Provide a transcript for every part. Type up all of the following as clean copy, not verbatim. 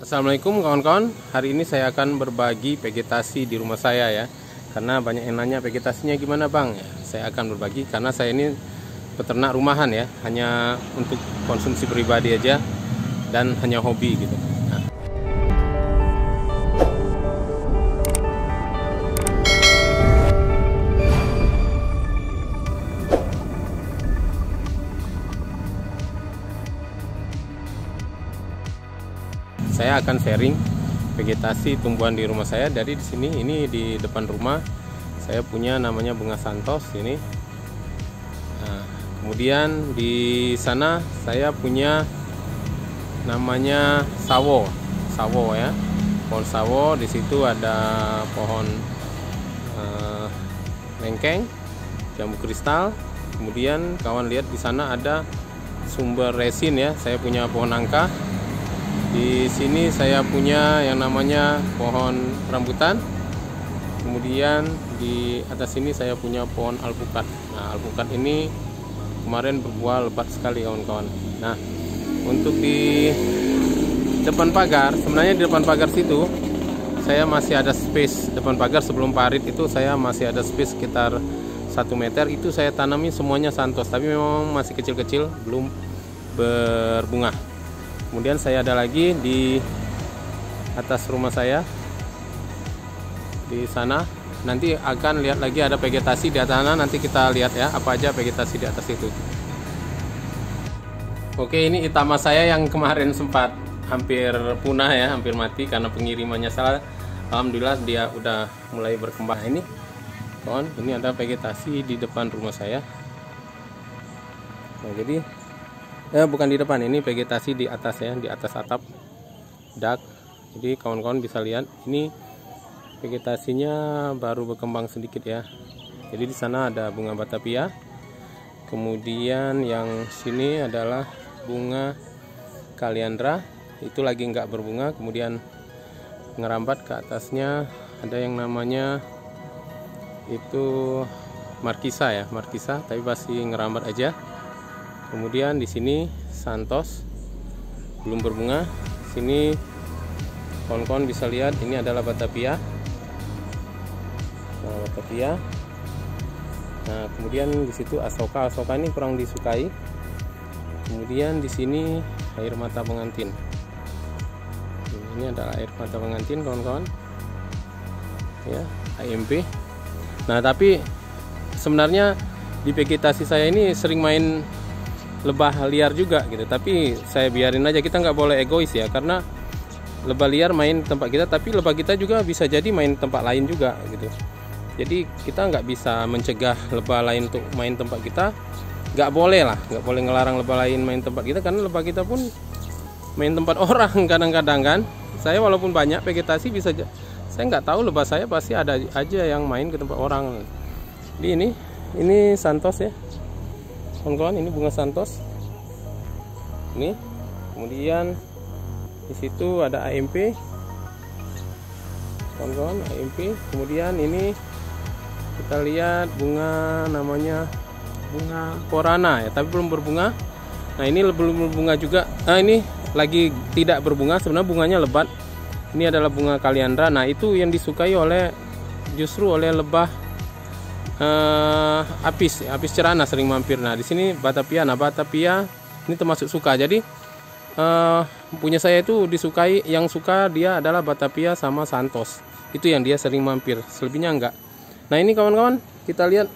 Assalamualaikum kawan-kawan. Hari ini saya akan berbagi vegetasi di rumah saya ya. Karena banyak yang nanya vegetasinya gimana bang ya, saya akan berbagi karena saya ini peternak rumahan ya, hanya untuk konsumsi pribadi aja dan hanya hobi gitu. Saya akan sharing vegetasi tumbuhan di rumah saya. Dari sini, ini di depan rumah saya punya namanya bunga santos ini. Nah, kemudian di sana saya punya namanya sawo ya, pohon sawo. Di situ ada pohon lengkeng, jambu kristal. Kemudian kawan lihat di sana ada sumber resin ya. Saya punya pohon nangka. Di sini saya punya yang namanya pohon rambutan. Kemudian di atas sini saya punya pohon alpukat. Nah, alpukat ini kemarin berbuah lebat sekali kawan-kawan. Nah, untuk di depan pagar, sebenarnya di depan pagar situ saya masih ada space. Depan pagar sebelum parit itu saya masih ada space sekitar 1 meter. Itu saya tanami semuanya santos, tapi memang masih kecil-kecil, belum berbunga. Kemudian saya ada lagi di atas rumah saya, di sana nanti akan lihat lagi ada vegetasi di atas sana. Nanti kita lihat ya apa aja vegetasi di atas itu. Oke, ini itama saya yang kemarin sempat hampir punah ya, hampir mati karena pengirimannya salah. Alhamdulillah dia udah mulai berkembang. Ini kawan, ini ada vegetasi di depan rumah saya. Nah, jadi bukan di depan, ini vegetasi di atas ya, di atas atap dak. Jadi kawan-kawan bisa lihat ini vegetasinya baru berkembang sedikit ya. Jadi di sana ada bunga batavia. Kemudian yang sini adalah bunga kaliandra, itu lagi nggak berbunga. Kemudian ngerambat ke atasnya ada yang namanya itu markisa ya, markisa, tapi masih ngerambat aja. Kemudian di sini santos belum berbunga. Sini kawan-kawan bisa lihat ini adalah batavia. Nah, batavia. Nah, kemudian di situ asoka. Asoka ini kurang disukai. Kemudian di sini air mata pengantin. Ini adalah air mata pengantin kawan-kawan. Ya, AMP. Nah, tapi sebenarnya di vegetasi saya ini sering main lebah liar juga gitu, tapi saya biarin aja. Kita nggak boleh egois ya, karena lebah liar main tempat kita, tapi lebah kita juga bisa jadi main tempat lain juga gitu. Jadi kita nggak bisa mencegah lebah lain untuk main tempat kita. Nggak boleh lah, nggak boleh ngelarang lebah lain main tempat kita, karena lebah kita pun main tempat orang kadang-kadang kan. Saya walaupun banyak vegetasi bisa, saya nggak tahu lebah saya pasti ada aja yang main ke tempat orang. Jadi ini santos ya kawan-kawan, ini bunga santos ini. Kemudian di situ ada AMP kawan-kawan, AMP. Kemudian ini kita lihat bunga namanya bunga korana ya, tapi belum berbunga. Nah, ini belum berbunga juga. Nah, ini lagi tidak berbunga, sebenarnya bunganya lebat. Ini adalah bunga kaliandra. Nah, itu yang disukai justru oleh lebah apis cerana sering mampir. Nah, di sini batavia. Nah, batavia ini termasuk suka. Jadi punya saya itu disukai, yang suka dia adalah batavia sama santos. Itu yang dia sering mampir, selebihnya enggak. Nah, ini kawan-kawan, kita lihat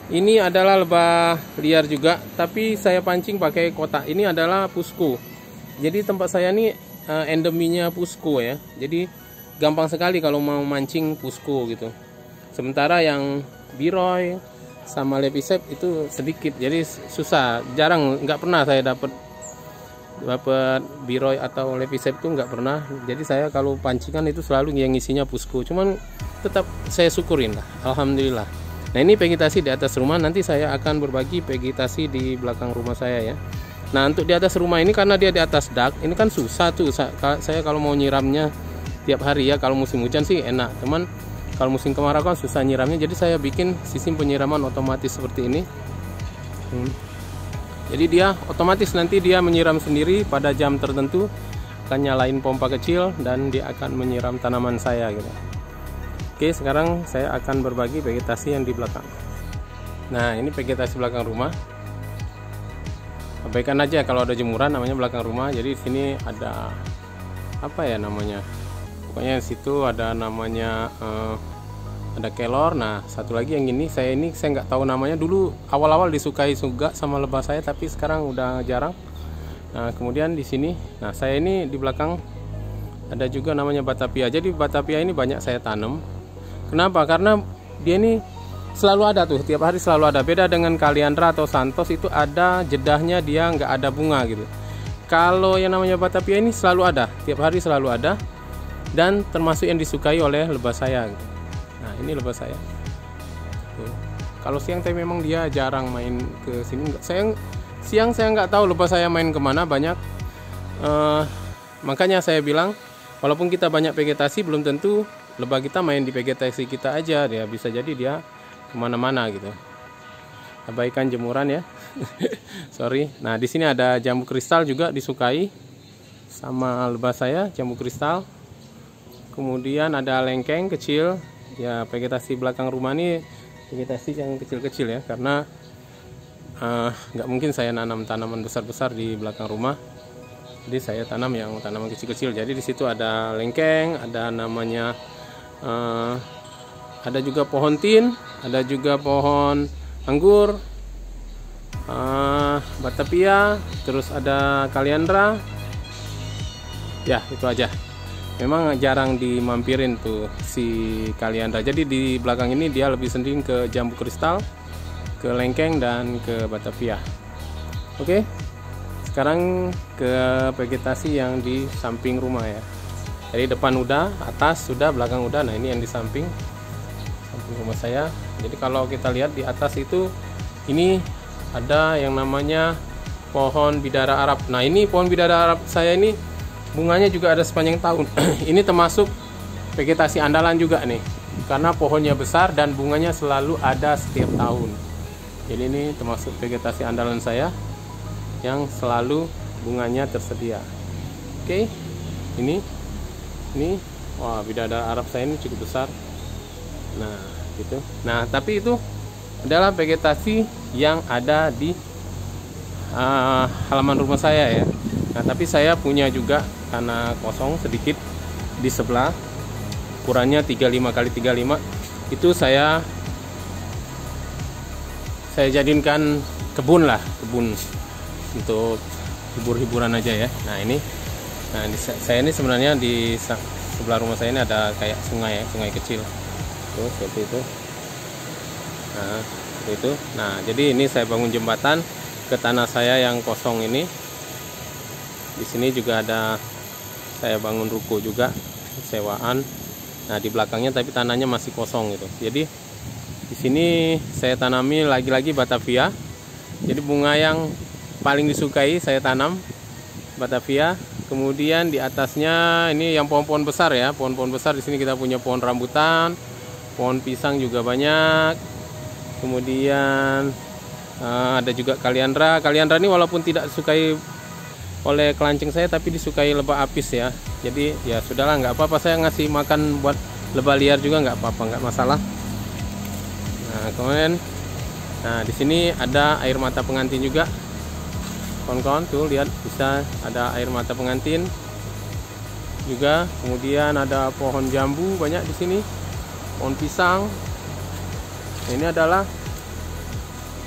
ini adalah lebah liar juga, tapi saya pancing pakai kotak. Ini adalah pusku. Jadi tempat saya ini endeminya pusku ya. Jadi gampang sekali kalau mau mancing pusku gitu. Sementara yang biroy sama lepisep itu sedikit, jadi susah, jarang, nggak pernah saya dapat biroy atau lepisep itu nggak pernah. Jadi saya kalau pancingan itu selalu yang isinya pusku. Cuman tetap saya syukurin lah, alhamdulillah. Nah, ini vegetasi di atas rumah. Nanti saya akan berbagi vegetasi di belakang rumah saya ya. Nah, untuk di atas rumah ini karena dia di atas dak, ini kan susah tuh. Saya kalau mau nyiramnya tiap hari ya, kalau musim hujan sih enak. Teman, kalau musim kemarau kan susah nyiramnya, jadi saya bikin sistem penyiraman otomatis seperti ini. Jadi dia otomatis nanti dia menyiram sendiri pada jam tertentu. akan nyalain pompa kecil dan dia akan menyiram tanaman saya gitu. Oke, sekarang saya akan berbagi vegetasi yang di belakang. Nah, ini vegetasi belakang rumah. Abaikan aja kalau ada jemuran, namanya belakang rumah. Jadi di sini ada apa ya namanya? Pokoknya di situ ada namanya ada kelor. Nah, satu lagi yang ini saya nggak tahu namanya. Dulu awal-awal disukai juga sama lebah saya, tapi sekarang udah jarang. Nah, kemudian di sini, nah saya ini di belakang ada juga namanya Batavia. Jadi Batavia ini banyak saya tanam. Kenapa? Karena dia ini selalu ada tuh, tiap hari selalu ada. Beda dengan Kaliandra atau Santos, itu ada jedahnya, dia nggak ada bunga gitu. Kalau yang namanya Batavia ini selalu ada, tiap hari selalu ada, dan termasuk yang disukai oleh lebah saya gitu. Nah, ini lebah saya tuh. Kalau siang tapi memang dia jarang main ke sini. Siang saya nggak tahu lebah saya main kemana, banyak. Makanya saya bilang, walaupun kita banyak vegetasi, belum tentu lebah kita main di vegetasi kita aja. Dia bisa jadi dia kemana-mana gitu. Abaikan jemuran ya. Sorry. Nah, di sini ada jambu kristal juga disukai sama lebah saya, jambu kristal. Kemudian ada lengkeng kecil. Ya, vegetasi belakang rumah ini vegetasi yang kecil-kecil ya, karena nggak mungkin saya nanam tanaman besar-besar di belakang rumah. Jadi saya tanam yang tanaman kecil-kecil. Jadi di situ ada lengkeng, ada namanya ada juga pohon tin, ada juga pohon anggur, Batavia, terus ada Kaliandra. Ya, itu aja. Memang jarang dimampirin tuh si Kaliandra. Jadi di belakang ini dia lebih sendiri ke jambu kristal, ke lengkeng, dan ke Batavia. Oke, sekarang ke vegetasi yang di samping rumah ya. Dari depan udah, atas sudah, belakang udah. Nah, ini yang di samping rumah saya. Jadi kalau kita lihat di atas itu, ini ada yang namanya pohon bidara Arab. Nah, ini pohon bidara Arab saya ini bunganya juga ada sepanjang tahun. Ini termasuk vegetasi andalan juga nih, karena pohonnya besar dan bunganya selalu ada setiap tahun. Jadi ini termasuk vegetasi andalan saya yang selalu bunganya tersedia. Oke, ini wah, bidara Arab saya ini cukup besar. Nah, gitu. Nah, tapi itu adalah vegetasi yang ada di halaman rumah saya ya. Nah, tapi saya punya juga tanah kosong sedikit di sebelah, ukurannya 35 x 35. Itu saya jadikan kebun untuk hibur-hiburan aja ya. Nah, saya ini sebenarnya di sebelah rumah saya ini ada kayak sungai ya, sungai kecil. Tuh, seperti itu. Nah, seperti itu. Nah, jadi ini saya bangun jembatan ke tanah saya yang kosong ini. Di sini juga ada saya bangun ruko juga, sewaan. Nah, di belakangnya tapi tanahnya masih kosong gitu. Jadi di sini saya tanami lagi-lagi Batavia. Jadi bunga yang paling disukai saya tanam Batavia. Kemudian di atasnya ini yang pohon-pohon besar ya, pohon-pohon besar. Di sini kita punya pohon rambutan, pohon pisang juga banyak. Kemudian ada juga Kaliandra. Kaliandra ini walaupun tidak disukai oleh kelancing saya, tapi disukai lebah apis ya. Jadi ya sudahlah, nggak apa-apa, saya ngasih makan buat lebah liar juga nggak apa-apa, nggak masalah. Nah, kemudian di sini ada air mata pengantin juga. Kawan-kawan tuh lihat, bisa ada air mata pengantin juga. Kemudian ada pohon jambu banyak di sini, pohon pisang. Ini adalah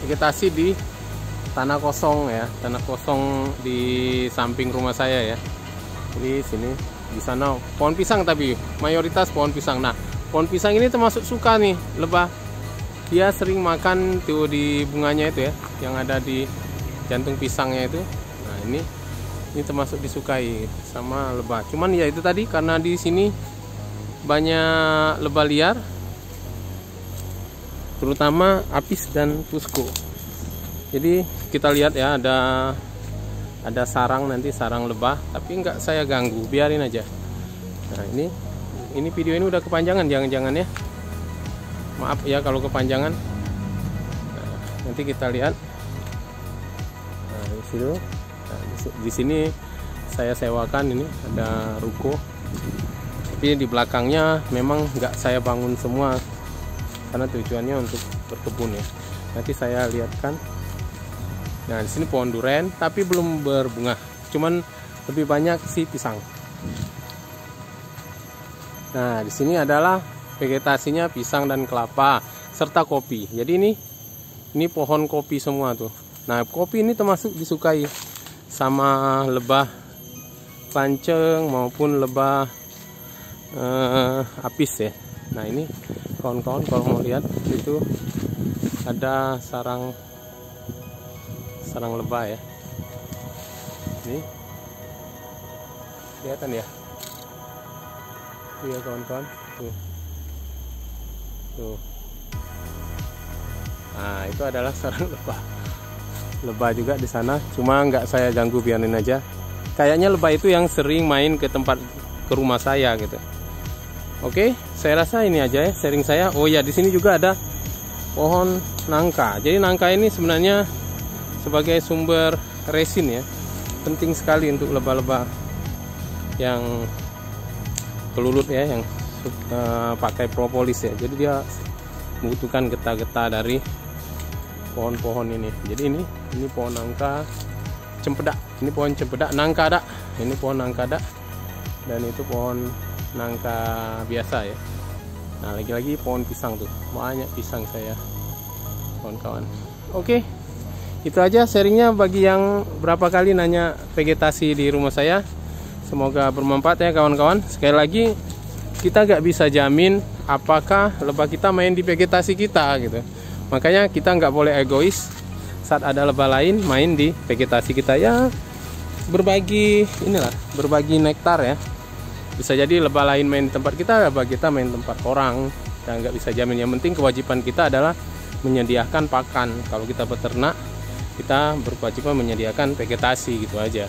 vegetasi di tanah kosong ya, tanah kosong di samping rumah saya ya. Jadi sini, di sana pohon pisang, tapi mayoritas pohon pisang. Nah, pohon pisang ini termasuk suka nih lebah. Dia sering makan tuh di bunganya itu ya, yang ada di jantung pisangnya itu. Nah, ini termasuk disukai sama lebah. Cuman ya itu tadi, karena di sini banyak lebah liar, terutama apis dan pusko. Jadi kita lihat ya, ada sarang, nanti sarang lebah, tapi nggak saya ganggu, biarin aja. Nah, ini video ini udah kepanjangan, jangan-jangan ya. Maaf ya kalau kepanjangan. Nah, nanti kita lihat. Nah, di sini saya sewakan. Ini ada ruko, tapi di belakangnya memang nggak saya bangun semua karena tujuannya untuk berkebun ya. Nanti saya lihatkan. Nah, di sini pohon duren tapi belum berbunga, cuman lebih banyak si pisang. Nah, di sini adalah vegetasinya pisang dan kelapa serta kopi. Jadi ini pohon kopi semua tuh. Nah, kopi ini termasuk disukai sama lebah panceng maupun lebah apis ya. Nah, ini kawan-kawan kalau mau lihat itu ada sarang lebah ya. Ini kelihatan ya. Iya kawan-kawan, tuh. Nah, itu adalah sarang lebah juga di sana, cuma nggak saya ganggu, biarin aja. Kayaknya lebah itu yang sering main ke rumah saya gitu. Oke, saya rasa ini aja ya sharing saya. Oh ya, di sini juga ada pohon nangka. Jadi nangka ini sebenarnya sebagai sumber resin ya, penting sekali untuk lebah-lebah yang kelulut ya, yang pakai propolis ya. Jadi dia membutuhkan getah-getah dari pohon-pohon ini. Jadi ini pohon nangka cempedak. Ini pohon cempedak nangkada. Ini pohon nangkada dan itu pohon nangka biasa ya. Nah, lagi-lagi pohon pisang tuh. Banyak pisang saya, kawan-kawan. Oke. Itu aja sharingnya bagi yang berapa kali nanya vegetasi di rumah saya. Semoga bermanfaat ya kawan-kawan. Sekali lagi, kita nggak bisa jamin apakah lebah kita main di vegetasi kita gitu. Makanya kita nggak boleh egois saat ada lebah lain main di vegetasi kita ya. Berbagi nektar ya. Bisa jadi lebah lain main di tempat kita, lebah kita main di tempat orang. Kita nggak bisa jamin. Yang penting kewajiban kita adalah menyediakan pakan. Kalau kita beternak, kita berkewajiban menyediakan vegetasi gitu aja.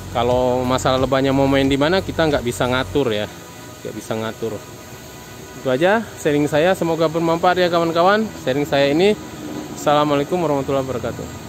Kalau masalah lebahnya mau main di mana, kita nggak bisa ngatur ya, nggak bisa ngatur. Itu aja sharing saya, semoga bermanfaat ya kawan-kawan. Sharing saya ini, assalamualaikum warahmatullahi wabarakatuh.